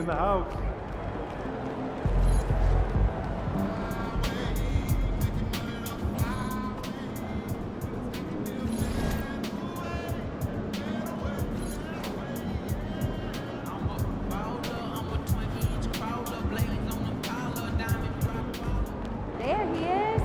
in the house. There he is.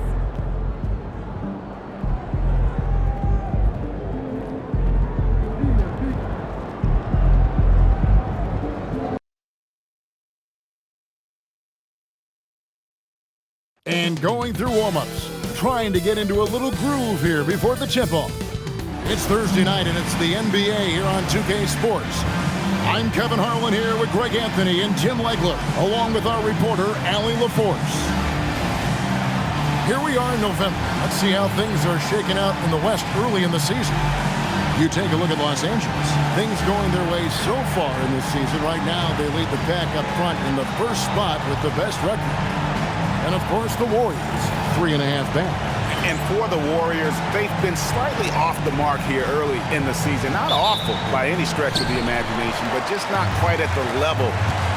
And going through warm-ups, trying to get into a little groove here before the tip-off. It's Thursday night, and it's the NBA here on 2K Sports. I'm Kevin Harlan here with Greg Anthony and Jim Legler, along with our reporter, Allie LaForce. Here we are in November. Let's see how things are shaking out in the West early in the season. You take a look at Los Angeles. Things going their way so far in this season. Right now, they lead the pack up front in the first spot with the best record. And, of course, the Warriors, 3.5 back. And for the Warriors, they've been slightly off the mark here early in the season. Not awful by any stretch of the imagination, but just not quite at the level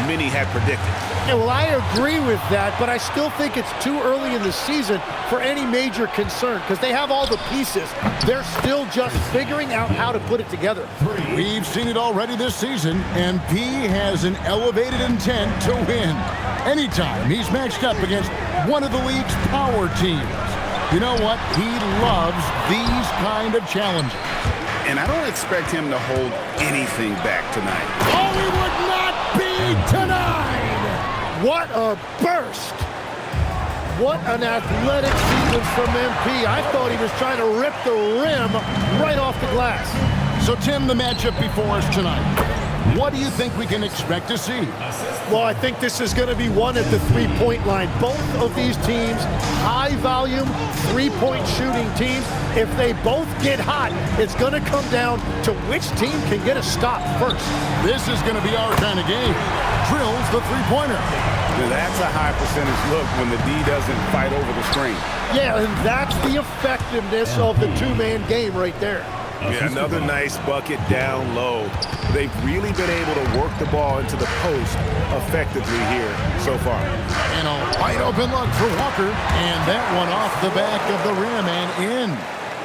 many had predicted. Yeah, well, I agree with that, but I still think it's too early in the season for any major concern because they have all the pieces. They're still just figuring out how to put it together. We've seen it already this season, and P has an elevated intent to win. Anytime he's matched up against one of the league's power teams. You know what? He loves these kind of challenges. And I don't expect him to hold anything back tonight. Oh, he would not be denied! What a burst! What an athletic season from MP. I thought he was trying to rip the rim right off the glass. So, Tim, the matchup before us tonight. What do you think we can expect to see? Well, I think this is going to be one at the three-point line. Both of these teams, high-volume, three-point shooting teams. If they both get hot, it's going to come down to which team can get a stop first. This is going to be our kind of game. Drills the three-pointer. That's a high percentage look when the D doesn't fight over the screen. Yeah, and that's the effectiveness of the two-man game right there. Yeah, another nice bucket down low. They've really been able to work the ball into the post effectively here so far. And a wide open look for Walker. And that one off the back of the rim and in.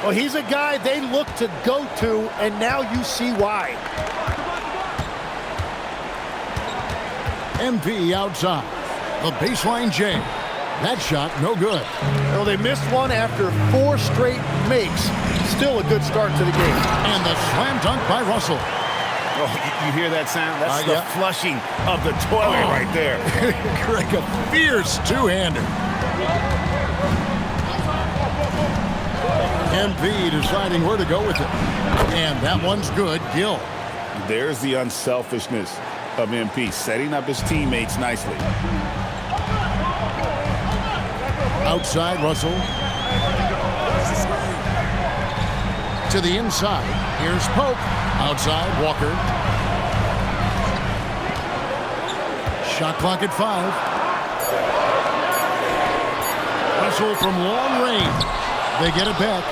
Well, he's a guy they look to go to, and now you see why. MP outside. The baseline J. That shot, no good. Well, they missed one after 4 straight makes. Still a good start to the game. And the slam dunk by Russell. Oh, you hear that sound? That's the flushing of the toilet right there. Greg, a fierce two-hander. MP deciding where to go with it. And that one's good. Gill. There's the unselfishness of MP, setting up his teammates nicely. Outside, Russell. To the inside. Here's Pope. Outside, Walker. Shot clock at 5. Russell from long range. They get it back.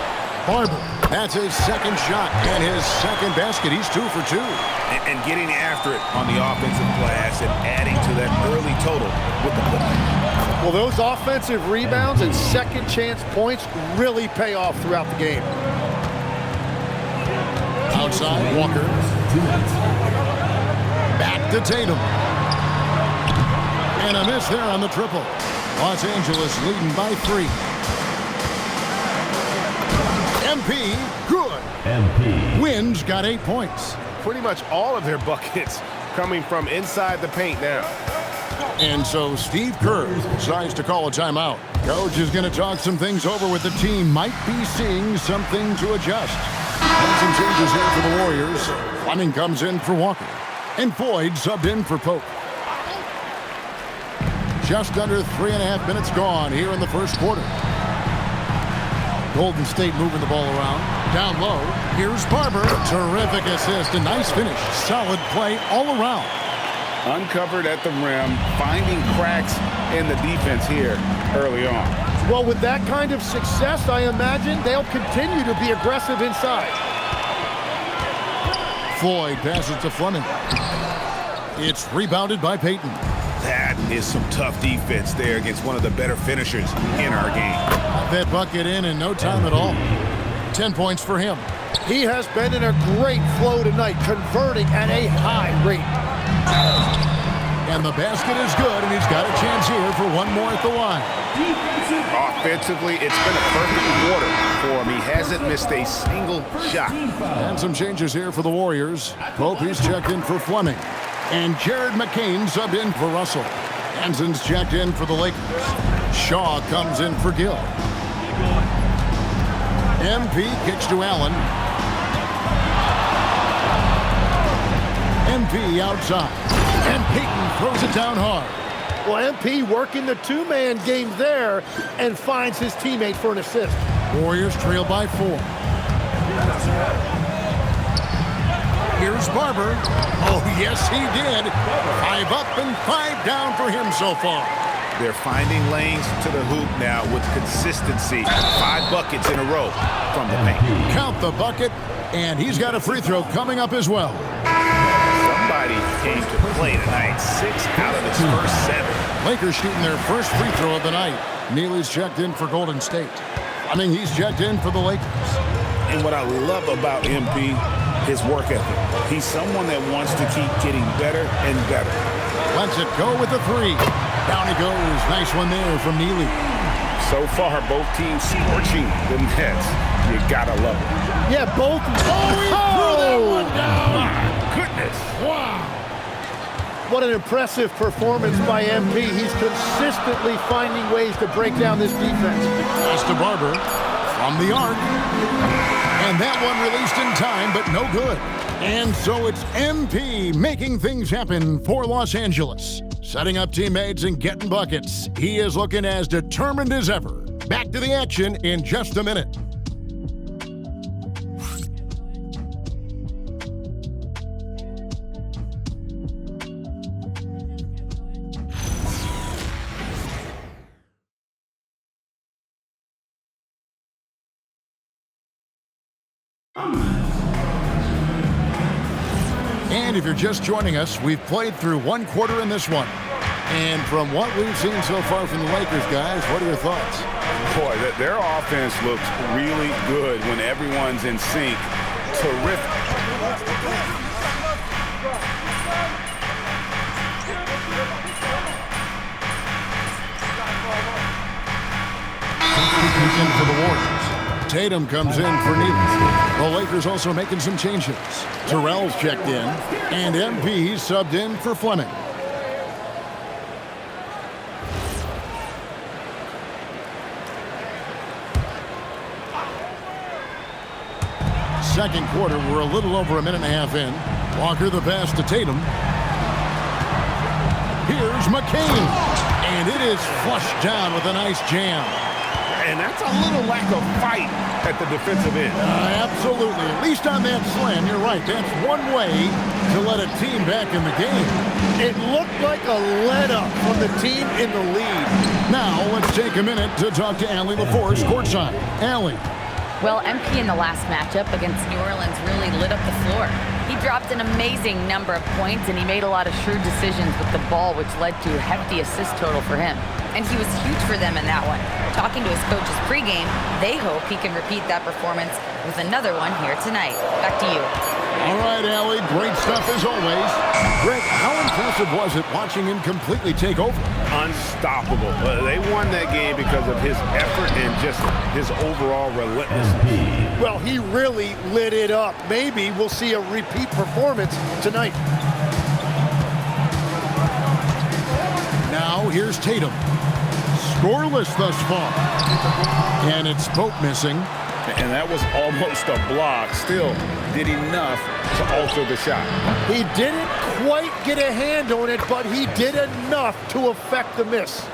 Barber. That's his second shot and his second basket. He's 2 for 2. And getting after it on the offensive glass and adding to that early total with the putback. Well, those offensive rebounds and second chance points really pay off throughout the game. Outside, Walker. Back to Tatum. And a miss there on the triple. Los Angeles leading by 3. MP, good. MP Wins got 8 points. Pretty much all of their buckets coming from inside the paint now. And so Steve Kerr decides to call a timeout. Coach is going to talk some things over with the team. Might be seeing something to adjust. And some changes here for the Warriors. Fleming comes in for Walker. And Floyd subbed in for Pope. Just under 3.5 minutes gone here in the first quarter. Golden State moving the ball around. Down low. Here's Barber. Terrific assist. A nice finish. Solid play all around. Uncovered at the rim, finding cracks in the defense here early on. Well, with that kind of success, I imagine they'll continue to be aggressive inside. Floyd passes to Fleming. It's rebounded by Payton. That is some tough defense there against one of the better finishers in our game. Got that bucket in no time at all. 10 points for him. He has been in a great flow tonight, converting at a high rate. And the basket is good, and he's got a chance here for one more at the line. Offensively, it's been a perfect quarter for him. He hasn't missed a single shot. And some changes here for the Warriors. Pope, he's checked in for Fleming. And Jared McCain subbed in for Russell. Hansen's checked in for the Lakers. Shaw comes in for Gill. MP kicks to Allen. MP outside. And Payton throws it down hard. Well, MP working the two-man game there and finds his teammate for an assist. Warriors trail by 4. Here's Barber. Oh, yes, he did. 5 up and 5 down for him so far. They're finding lanes to the hoop now with consistency. 5 buckets in a row from the paint. Count the bucket, and he's got a free throw coming up as well. Somebody came to play tonight. 6 out of his first 7. Lakers shooting their first free throw of the night. Neely's checked in for Golden State. I mean, he's checked in for the Lakers. And what I love about MP, his work ethic. He's someone that wants to keep getting better and better. Lets it go with the 3. Down he goes. Nice one there from Neely. So far, both teams scorching the Nets. You gotta love it. Yeah, both. Oh! My goodness. Wow. What an impressive performance by MP. He's consistently finding ways to break down this defense. Pass to Barber from the arc. And that one released in time, but no good. And so it's MP making things happen for Los Angeles. Setting up teammates and getting buckets. He is looking as determined as ever. Back to the action in just a minute. And if you're just joining us, we've played through 1 quarter in this one. And from what we've seen so far from the Lakers, guys, what are your thoughts? Boy, their offense looks really good when everyone's in sync. Terrific. In for the Warriors. Tatum comes in for Neely. The Lakers also making some changes. Terrell's checked in, and MP subbed in for Fleming. Second quarter, we're a little over a minute and a half in. Walker the pass to Tatum. Here's McCain, and it is flushed down with a nice jam. And that's a little lack of fight at the defensive end. Absolutely. At least on that slam, you're right. That's one way to let a team back in the game. It looked like a let-up from the team in the lead. Now, let's take a minute to talk to Allie LaForce courtside. Allie. Well, MP in the last matchup against New Orleans really lit up the floor. He dropped an amazing number of points, and he made a lot of shrewd decisions with the ball, which led to a hefty assist total for him. And he was huge for them in that one. Talking to his coaches pregame, they hope he can repeat that performance with another one here tonight. Back to you. All right, Allie, great stuff as always. Greg, how impressive was it watching him completely take over? Unstoppable. They won that game because of his effort and just his overall relentlessness. Well, he really lit it up. Maybe we'll see a repeat performance tonight. Now, here's Tatum. Scoreless thus far. And it's Pope missing. And that was almost a block. Still did enough to alter the shot. He didn't quite get a hand on it, but he did enough to affect the miss.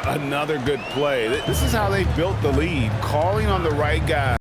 Another good play. This is how they built the lead, calling on the right guy.